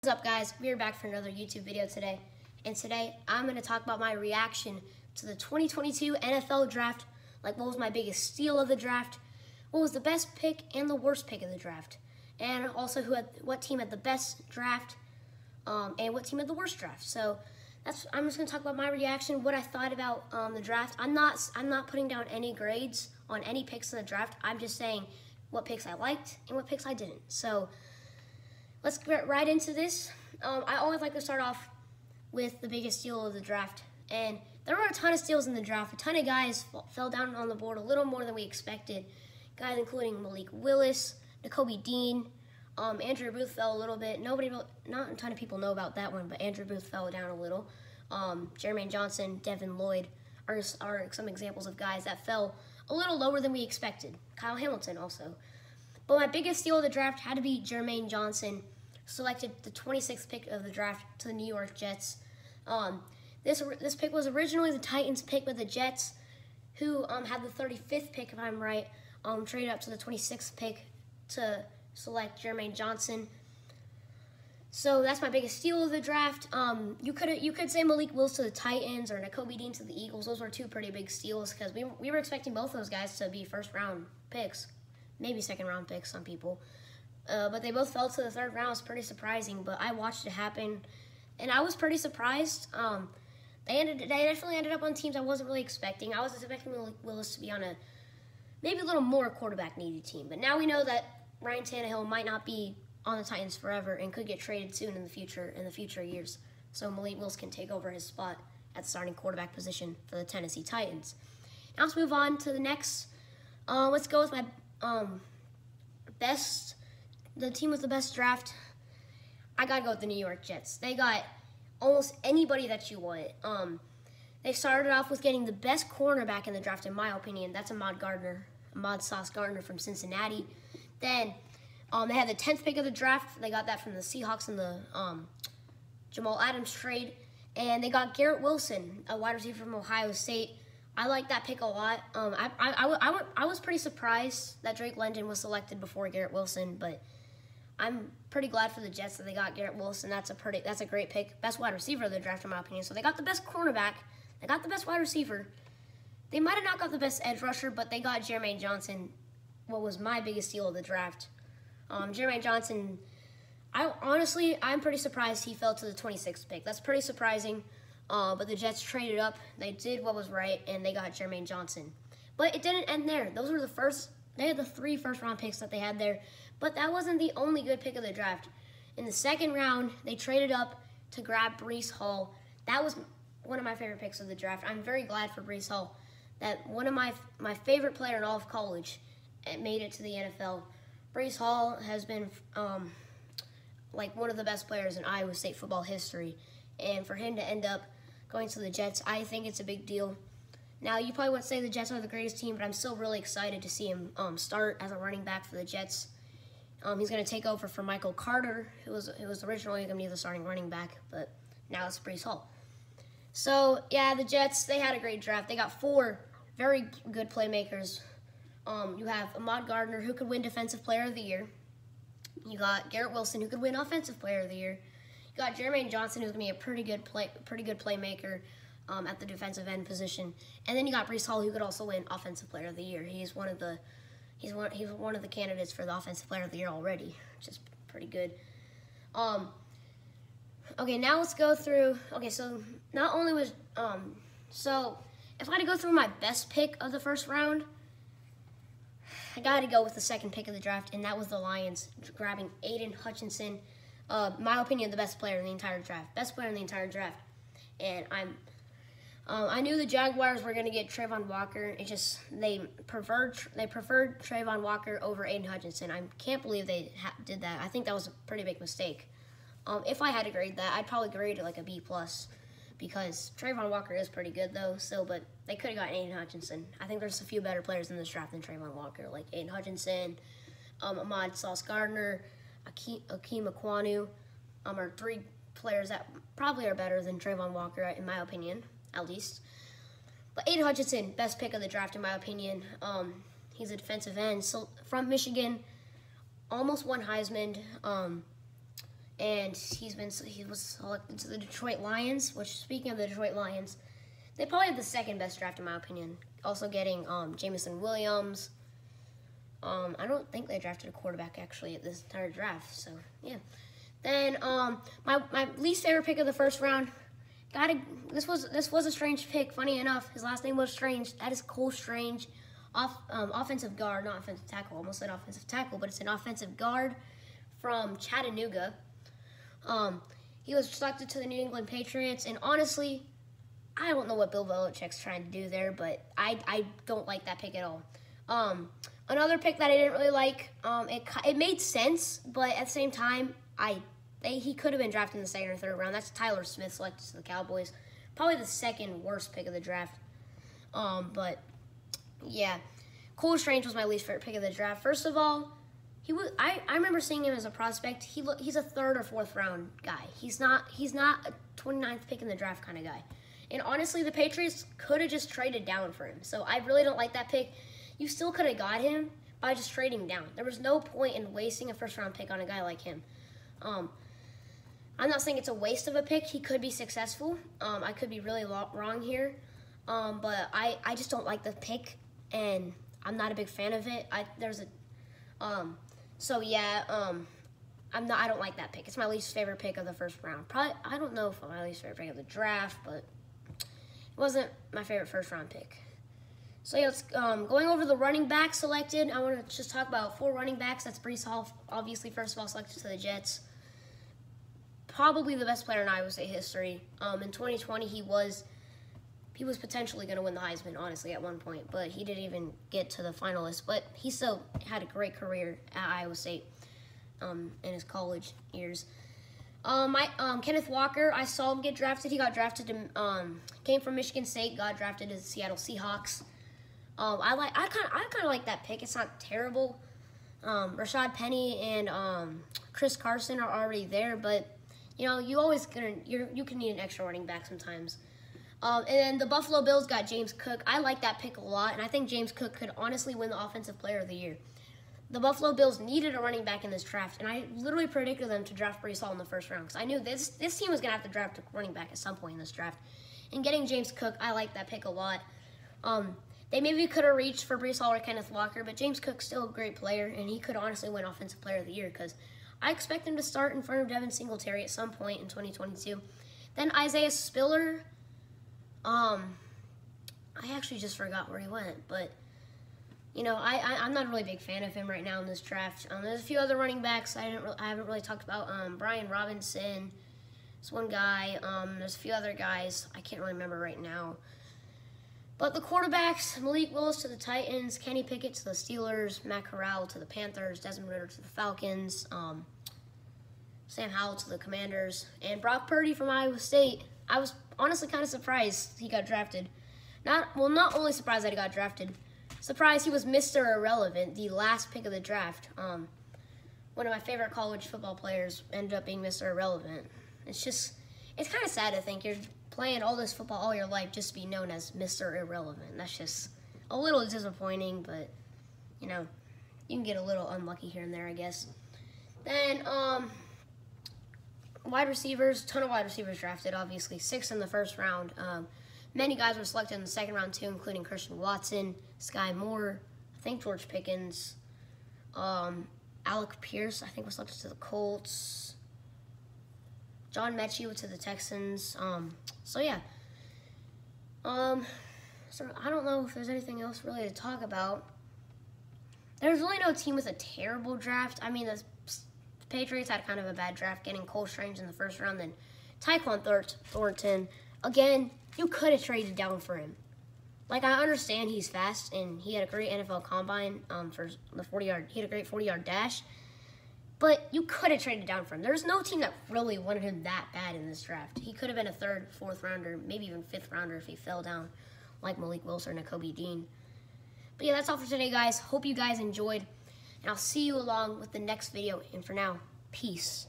What's up, guys? We're back for another YouTube video today. And today, I'm going to talk about my reaction to the 2022 NFL Draft. Like, what was my biggest steal of the draft? What was the best pick and the worst pick of the draft? And also, what team had the best draft and what team had the worst draft. So, I'm just going to talk about my reaction, what I thought about the draft. I'm not putting down any grades on any picks in the draft. I'm just saying what picks I liked and what picks I didn't. So, let's get right into this. I always like to start off with the biggest steal of the draft. And there were a ton of steals in the draft. A ton of guys fell down on the board a little more than we expected. Guys including Malik Willis, Nakobe Dean, Andrew Booth fell a little bit. Not a ton of people know about that one, but Andrew Booth fell down a little. Jermaine Johnson, Devin Lloyd are some examples of guys that fell a little lower than we expected. Kyle Hamilton also. But my biggest steal of the draft had to be Jermaine Johnson, selected the 26th pick of the draft to the New York Jets. This pick was originally the Titans' pick, but the Jets, who had the 35th pick, if I'm right, traded up to the 26th pick to select Jermaine Johnson. So that's my biggest steal of the draft. You could say Malik Willis to the Titans or Nakobe Dean to the Eagles. Those were two pretty big steals because we were expecting both those guys to be first-round picks. Maybe second-round picks, some people. But they both fell to the third round. It was pretty surprising, but I watched it happen, and I was pretty surprised. They definitely ended up on teams I wasn't really expecting. I was expecting Willis to be on maybe a little more quarterback-needy team, but now we know that Ryan Tannehill might not be on the Titans forever and could get traded soon in the future years. So Malik Willis can take over his spot at the starting quarterback position for the Tennessee Titans. Now let's move on to the next. Let's go with my the team with the best draft. I gotta go with the New York Jets. They got almost anybody that you want. They started off with getting the best cornerback in the draft, in my opinion. That's Ahmad Sauce Gardner from Cincinnati. Then they had the 10th pick of the draft. They got that from the Seahawks in the Jamal Adams trade. And they got Garrett Wilson, a wide receiver from Ohio State. I like that pick a lot. I was pretty surprised that Drake London was selected before Garrett Wilson, but I'm pretty glad for the Jets that they got Garrett Wilson. That's a great pick. Best wide receiver of the draft, in my opinion. So they got the best cornerback. They got the best wide receiver. They might have not got the best edge rusher, but they got Jermaine Johnson, what was my biggest steal of the draft. Jermaine Johnson, I'm pretty surprised he fell to the 26th pick. That's pretty surprising. But the Jets traded up. They did what was right, and they got Jermaine Johnson. But it didn't end there. They had the 3 first-round picks that they had there. But that wasn't the only good pick of the draft. In the second round, they traded up to grab Breece Hall. That was one of my favorite picks of the draft. I'm very glad for Breece Hall that one of my favorite player in all of college made it to the NFL. Breece Hall has been like one of the best players in Iowa State football history. And for him to end up going to the Jets, I think it's a big deal. Now, you probably wouldn't say the Jets are the greatest team, but I'm still really excited to see him start as a running back for the Jets. He's going to take over for Michael Carter, who was originally going to be the starting running back, but now it's Breece Hall. So, yeah, the Jets, they had a great draft. They got 4 very good playmakers. You have Ahmad Gardner, who could win Defensive Player of the Year. You got Garrett Wilson, who could win Offensive Player of the Year. You got Jermaine Johnson, who's going to be a pretty good playmaker at the defensive end position. And then you got Breece Hall, who could also win Offensive Player of the Year. He's one of the candidates for the Offensive Player of the Year already, which is pretty good. Okay, now let's go through. Okay, so not only was so if I had to go through my best pick of the first round, I got to go with the second pick of the draft, and that was the Lions grabbing Aiden Hutchinson. My opinion, the best player in the entire draft. Best player in the entire draft. And I knew the Jaguars were going to get Trayvon Walker. It just, they preferred Trayvon Walker over Aiden Hutchinson. I can't believe they did that. I think that was a pretty big mistake. If I had to grade that, I'd probably grade it like a B+, because Trayvon Walker is pretty good, though, but they could have gotten Aiden Hutchinson. I think there's a few better players in this draft than Trayvon Walker, like Aiden Hutchinson, Ahmad Sauce Gardner, Akeem Ekwonu, are 3 players that probably are better than Trayvon Walker, in my opinion, at least. But Aiden Hutchinson, best pick of the draft, in my opinion. He's a defensive end from Michigan, almost won Heisman. and he was selected to the Detroit Lions. Which, speaking of the Detroit Lions, they probably have the second best draft in my opinion. Also getting Jameson Williams. I don't think they drafted a quarterback actually at this entire draft. So yeah. Then my least favorite pick of the first round. This was a Strange pick. Funny enough, his last name was Strange. That is Cole Strange, offensive guard, not offensive tackle. Almost said offensive tackle, but it's an offensive guard from Chattanooga. He was selected to the New England Patriots, and honestly, I don't know what Bill Belichick's trying to do there, but I don't like that pick at all. Another pick that I didn't really like, it made sense, but at the same time, he could have been drafted in the second or third round. That's Tyler Smith selected to the Cowboys. Probably the second worst pick of the draft. But yeah, Cole Strange was my least favorite pick of the draft. First of all, I remember seeing him as a prospect. He's a third or fourth round guy. He's not a 29th pick in the draft kind of guy. And honestly, the Patriots could have just traded down for him. So I really don't like that pick. You still could have got him by just trading down. There was no point in wasting a first round pick on a guy like him. I'm not saying it's a waste of a pick. He could be successful. I could be really wrong here. But I just don't like the pick, and I'm not a big fan of it. I don't like that pick. It's my least favorite pick of the first round. Probably, I don't know if it's my least favorite pick of the draft, but it wasn't my favorite first round pick. So yeah, let's going over the running back selected. I want to just talk about 4 running backs. That's Breece Hall, obviously, first of all, selected to the Jets. Probably the best player in Iowa State history. In 2020, he was potentially going to win the Heisman, honestly, at one point, but he didn't even get to the finalists. But he still had a great career at Iowa State in his college years. Kenneth Walker, I saw him get drafted. He got drafted to, came from Michigan State, got drafted to the Seattle Seahawks. I kind of like that pick. It's not terrible. Rashad Penny and Chris Carson are already there, but you know you can need an extra running back sometimes. And then the Buffalo Bills got James Cook. I like that pick a lot, and I think James Cook could honestly win the Offensive Player of the Year. The Buffalo Bills needed a running back in this draft, and I literally predicted them to draft Breece Hall in the first round because I knew this team was going to have to draft a running back at some point in this draft. And getting James Cook, I like that pick a lot. They maybe could have reached for Breece Hall or Kenneth Walker, but James Cook's still a great player, and he could honestly win Offensive Player of the Year because I expect him to start in front of Devin Singletary at some point in 2022. Then Isaiah Spiller. I actually just forgot where he went, but you know, I'm not a really big fan of him right now in this draft. There's a few other running backs I haven't really talked about. Brian Robinson, this one guy. There's a few other guys I can't really remember right now. But the quarterbacks, Malik Willis to the Titans, Kenny Pickett to the Steelers, Matt Corral to the Panthers, Desmond Ridder to the Falcons, Sam Howell to the Commanders, and Brock Purdy from Iowa State. I was honestly kind of surprised he got drafted. Not only surprised that he got drafted, surprised he was Mr. Irrelevant, the last pick of the draft. One of my favorite college football players ended up being Mr. Irrelevant. It's kind of sad to think you're playing all this football all your life just to be known as Mr. Irrelevant. That's just a little disappointing, but, you know, you can get a little unlucky here and there, I guess. Then, wide receivers, ton of wide receivers drafted, obviously. 6 in the first round. Many guys were selected in the second round, too, including Christian Watson, Sky Moore, I think George Pickens, Alec Pierce, I think was selected to the Colts. John Mechie to the Texans. So yeah. So I don't know if there's anything else really to talk about. There's really no team with a terrible draft. I mean, the Patriots had kind of a bad draft, getting Cole Strange in the first round, then Tyquan Thornton. Again, you could have traded down for him. Like, I understand he's fast, and he had a great NFL combine for the 40-yard. He had a great 40-yard dash. But you could have traded down for him. There's no team that really wanted him that bad in this draft. He could have been a 3rd, 4th rounder, maybe even 5th rounder if he fell down like Malik Willis or Nakobe Dean. But yeah, that's all for today, guys. Hope you guys enjoyed. And I'll see you along with the next video. And for now, peace.